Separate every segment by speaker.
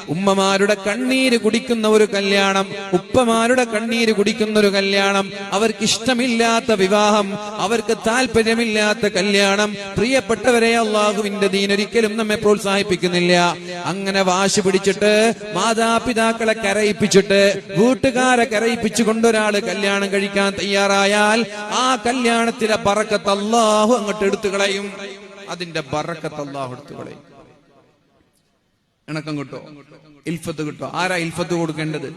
Speaker 1: ഉമ്മമാരുടെ കണ്ണീര് കുടിക്കുന്ന ഒരു കല്യാണം, ഉപ്പമാരുടെ കണ്ണീര് കുടിക്കുന്ന ഒരു കല്യാണം, അവർക്ക് ഇഷ്ടമില്ലാത്ത വിവാഹം, അവർക്ക് താല്പര്യമില്ലാത്ത കല്യാണം, പ്രിയപ്പെട്ടവരെ, അള്ളാഹുവിന്റെ ദീൻ ഒരിക്കലും നമ്മെ പ്രോത്സാഹിപ്പിക്കുന്നില്ല. അങ്ങനെ വാശി പിടിച്ചിട്ട് മാതാപിതാക്കളെ കരയിപ്പിച്ചിട്ട് വീട്ടുകാരെ കരയിപ്പിച്ചുകൊണ്ടൊരാള് കല്യാണം കഴിക്കാൻ തയ്യാറായാൽ ആ കല്യാണത്തിലെ ബറക്കത്ത് അള്ളാഹു അങ്ങോട്ട് എടുത്തു കളയും. അതിന്റെ ബറക്കത്ത് അള്ളാഹു എടുത്തു കളയും. ഇണക്കം കിട്ടോ, ഇൽഫത്ത് കിട്ടോ? ആരാ ഇൽഫത്ത് കൊടുക്കേണ്ടത്?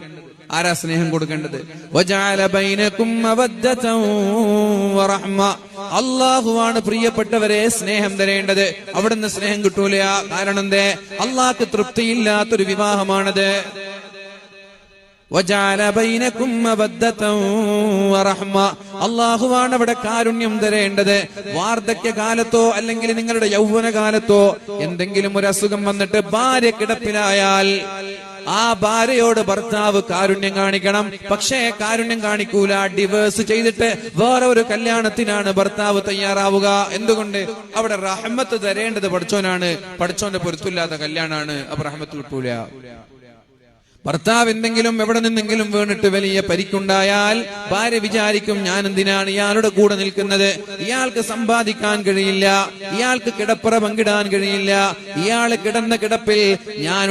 Speaker 1: ആരാ സ്നേഹം കൊടുക്കേണ്ടത്? വജഅല ബൈനകും മവദ്ദതൻ വറഹ്മ. അല്ലാഹുവാണ് പ്രിയപ്പെട്ടവരെ സ്നേഹം തരേണ്ടത്. അവിടുന്ന് സ്നേഹം കിട്ടൂല. കാരണം എന്തേ? അല്ലാഹുക്ക് തൃപ്തിയില്ലാത്തൊരു വിവാഹമാണത്. വജഅല ബൈനകും മവദ്ദതൻ വറഹ്മ. അല്ലാഹുവാണ് അവിടെ കാരുണ്യം തരേണ്ടത്. വാർദ്ധക്യകാലത്തോ അല്ലെങ്കിൽ നിങ്ങളുടെ യൗവനകാലത്തോ എന്തെങ്കിലും ഒരു അസുഖം വന്നിട്ട് ഭാര്യ കിടപ്പിലായാൽ ആ ഭാര്യയോട് ഭർത്താവ് കാരുണ്യം കാണിക്കണം. പക്ഷേ കാരുണ്യം കാണിക്കൂല. ഡിവേഴ്സ് ചെയ്തിട്ട് വേറെ ഒരു കല്യാണത്തിനാണ് ഭർത്താവ് തയ്യാറാവുക. എന്തുകൊണ്ട്? അവിടെ റഹ്മത്ത് തരേണ്ടത് പഠിച്ചോനാണ്. പഠിച്ചോന്റെ പൊരുത്തില്ലാത്ത കല്യാണാണ്. അപ്പൊ റഹ്മത്ത് കിട്ടൂല. ഭർത്താവ് എന്തെങ്കിലും എവിടെ നിന്നെങ്കിലും വീണിട്ട് വലിയ പരിക്കുണ്ടായാൽ ഭാര്യ വിചാരിക്കും, ഞാൻ എന്തിനാണ് ഇയാളുടെ കൂടെ നിൽക്കുന്നത്? ഇയാൾക്ക് സമ്പാദിക്കാൻ കഴിയില്ല, ഇയാൾക്ക് കിടപ്പറ പങ്കിടാൻ കഴിയില്ല, ഇയാൾ കിടന്ന കിടപ്പിൽ ഞാൻ